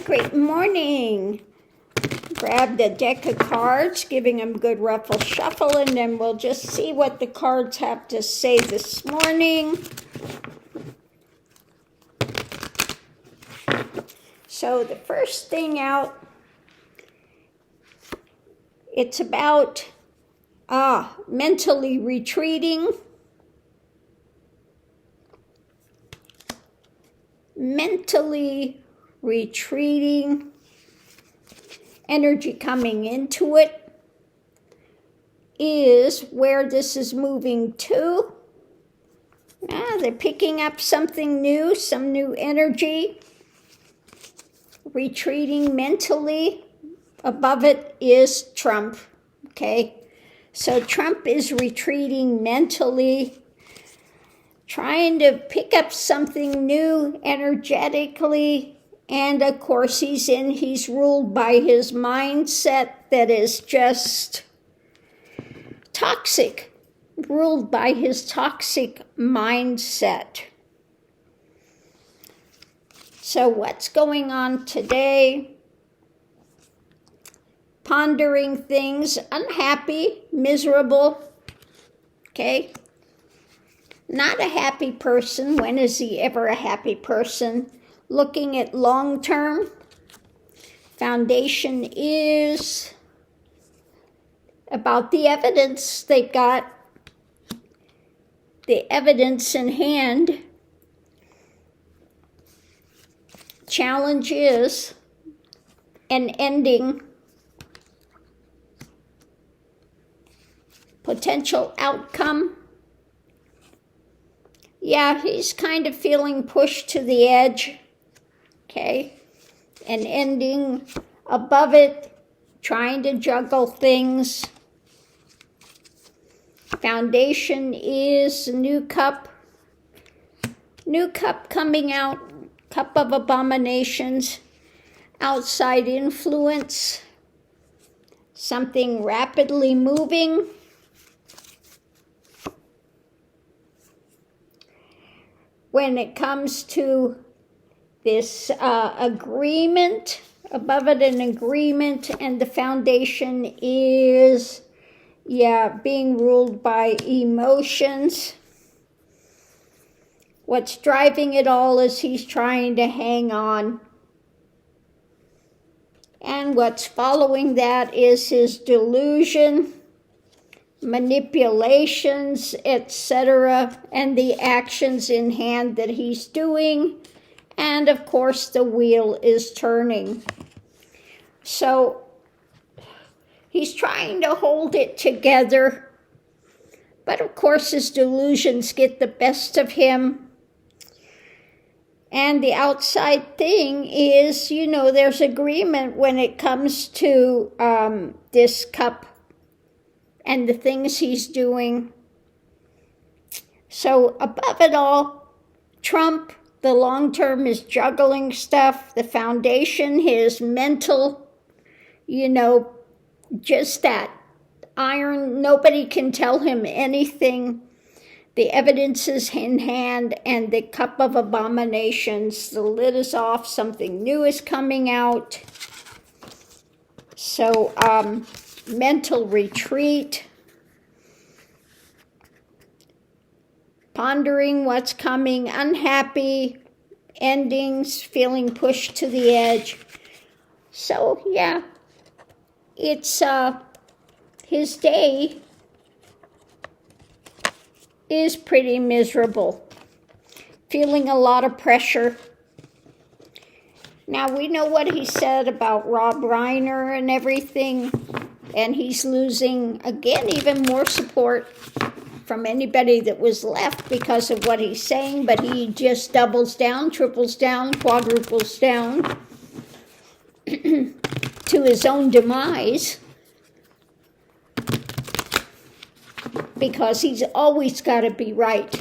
great morning. Grab the deck of cards, giving them a good ruffle shuffle, and then we'll just see what the cards have to say this morning. So the first thing out, it's about mentally retreating. Mentally retreating. Energy coming into it is where this is moving to. They're picking up something new, some new energy. Retreating mentally. Above it is Trump. Okay, so Trump is retreating mentally, trying to pick up something new energetically. And of course, he's ruled by his mindset that is just toxic, ruled by his toxic mindset. So what's going on today? Pondering things, unhappy, miserable, okay? Not a happy person. When is he ever a happy person? Looking at long term, foundation is about the evidence. They've got the evidence in hand. Challenge is an ending. Potential outcome. Yeah, he's kind of feeling pushed to the edge. Okay, an ending. Above it, trying to juggle things. Foundation is a new cup. New cup coming out. Cup of abominations. Outside influence. Something rapidly moving. When it comes to this agreement, above it an agreement, and the foundation is, being ruled by emotions. What's driving it all is he's trying to hang on. And what's following that is his delusion, manipulations, etc., and the actions in hand that he's doing. And of course, the wheel is turning. So he's trying to hold it together. But of course, his delusions get the best of him. And the outside thing is, there's agreement when it comes to this cup and the things he's doing. So above it all, Trump. The long term is juggling stuff. The foundation, his mental, just that iron. Nobody can tell him anything. The evidence is in hand, and the cup of abominations. The lid is off. Something new is coming out. So, mental retreat. Pondering what's coming, unhappy, endings, feeling pushed to the edge. So, it's his day is pretty miserable. Feeling a lot of pressure. Now, we know what he said about Rob Reiner and everything, and he's losing, again, even more support from anybody that was left because of what he's saying, but he just doubles down, triples down, quadruples down to his own demise, because he's always got to be right.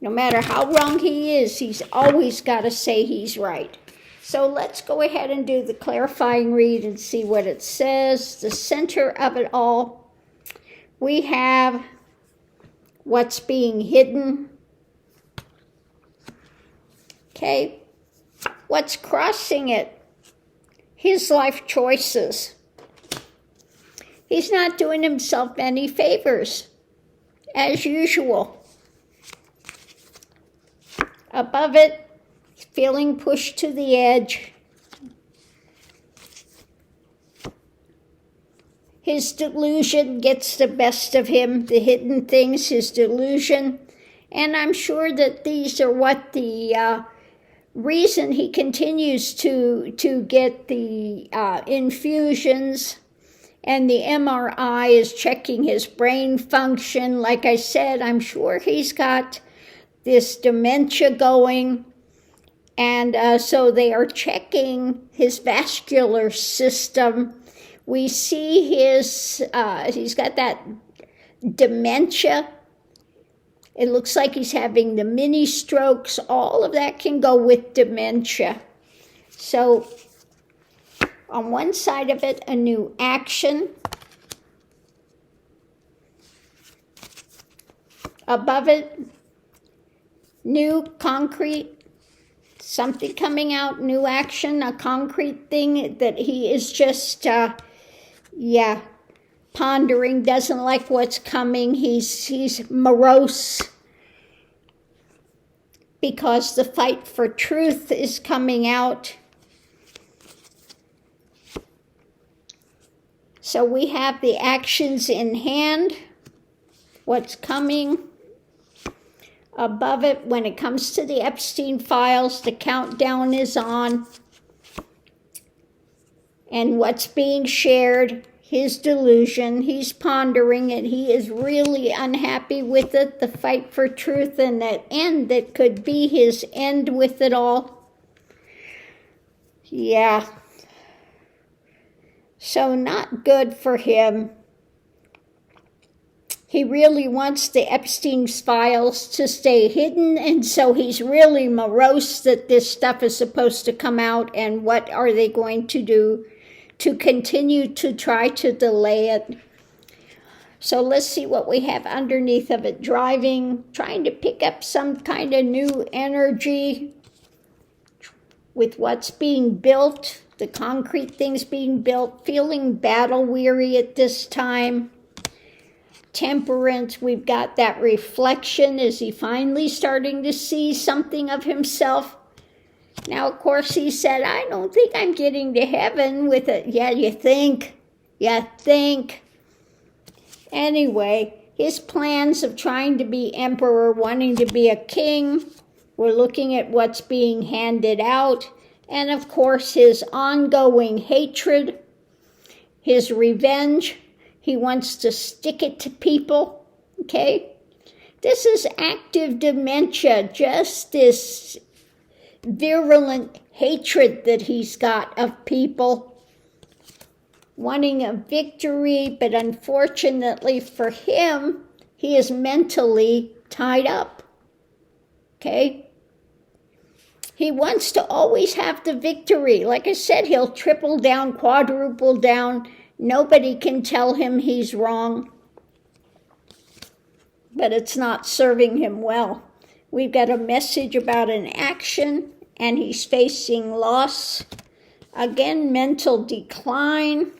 No matter how wrong he is, he's always got to say he's right. So let's go ahead and do the clarifying read and see what it says. The center of it all, we have what's being hidden. Okay, What's crossing it? His life choices. He's not doing himself any favors, as usual. Above it, feeling pushed to the edge. His delusion gets the best of him, the hidden things, his delusion. And I'm sure that these are what the reason he continues to get the infusions, and the MRI is checking his brain function. Like I said, I'm sure he's got this dementia going, and so they are checking his vascular system. We see he's got that dementia. It looks like he's having the mini strokes. All of that can go with dementia. So on one side of it, a new action. Above it, new concrete, something coming out, new action, a concrete thing that he is just, pondering, doesn't like what's coming. He's morose because the fight for truth is coming out. So we have the actions in hand, what's coming. Above it, when it comes to the Epstein files, the countdown is on. And what's being shared, his delusion, he's pondering it. He is really unhappy with it, the fight for truth, and that end that could be his end with it all. Yeah. So not good for him. He really wants the Epstein's files to stay hidden, and so he's really morose that this stuff is supposed to come out, and what are they going to do to continue to try to delay it. So let's see what we have underneath of it. Driving, trying to pick up some kind of new energy with what's being built, the concrete things being built, feeling battle weary at this time. Temperance, we've got that reflection. Is he finally starting to see something of himself? Now, of course, he said, I don't think I'm getting to heaven with it. Yeah, you think. Anyway, his plans of trying to be emperor, wanting to be a king, we're looking at what's being handed out. And, of course, his ongoing hatred, his revenge. He wants to stick it to people, okay? This is active dementia, just this virulent hatred that he's got of people, wanting a victory, but unfortunately for him, he is mentally tied up, okay? He wants to always have the victory. Like I said, he'll triple down, quadruple down. Nobody can tell him he's wrong, but it's not serving him well. We've got a message about an action, and he's facing loss. Again, mental decline.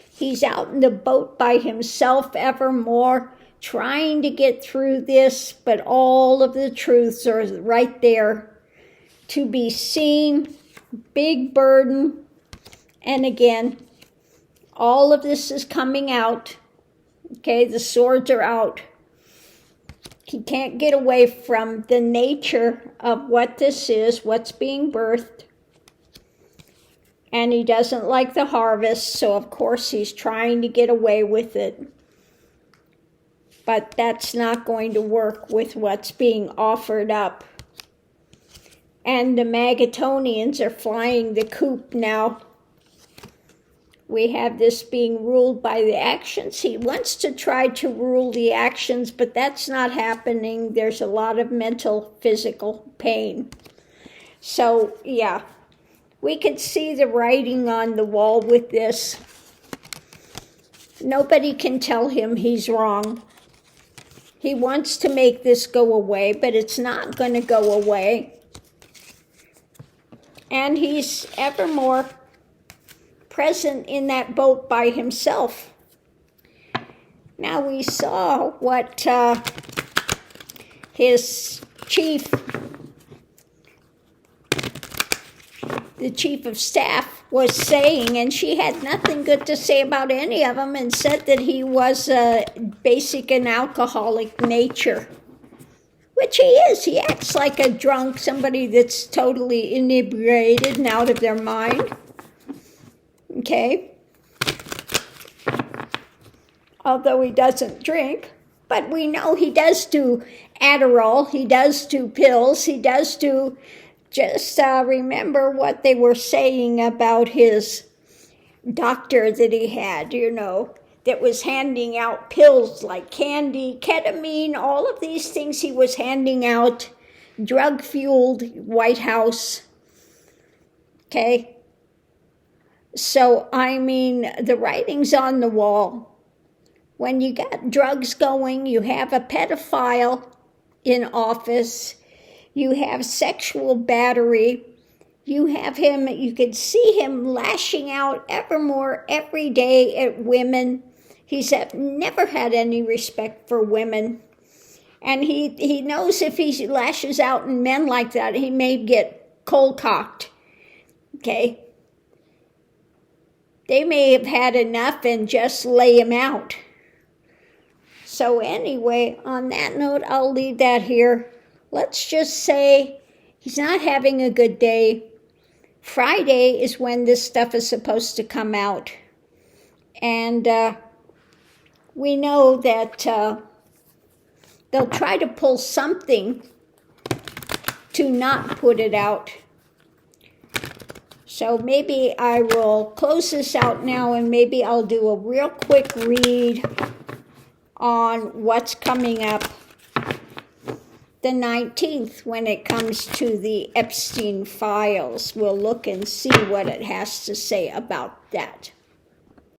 He's out in the boat by himself evermore, trying to get through this, but all of the truths are right there to be seen. Big burden. And again, all of this is coming out. Okay, the swords are out. He can't get away from the nature of what this is, what's being birthed. And he doesn't like the harvest, so of course he's trying to get away with it. But that's not going to work with what's being offered up. And the Magatonians are flying the coop now. We have this being ruled by the actions. He wants to try to rule the actions, but that's not happening. There's a lot of mental, physical pain. So, yeah, we could see the writing on the wall with this. Nobody can tell him he's wrong. He wants to make this go away, but it's not going to go away. And he's ever more present in that boat by himself. Now we saw what his chief, the chief of staff, was saying, and she had nothing good to say about any of them, and said that he was a basic and alcoholic nature, which he is. He acts like a drunk, somebody that's totally inebriated and out of their mind. Okay? Although he doesn't drink, but we know he does do Adderall, he does do pills, he does do, just remember what they were saying about his doctor that he had, you know, that was handing out pills like candy, ketamine, all of these things he was handing out, drug-fueled White House. Okay? So, I mean, the writing's on the wall. When you got drugs going, you have a pedophile in office, you have sexual battery, you have him, you could see him lashing out ever more every day at women. He's never had any respect for women. And he knows if he lashes out in men like that, he may get cold-cocked. Okay? They may have had enough and just lay him out. So anyway, on that note, I'll leave that here. Let's just say he's not having a good day. Friday is when this stuff is supposed to come out. And we know that they'll try to pull something to not put it out. So maybe I will close this out now, and maybe I'll do a real quick read on what's coming up the 19th when it comes to the Epstein files. We'll look and see what it has to say about that.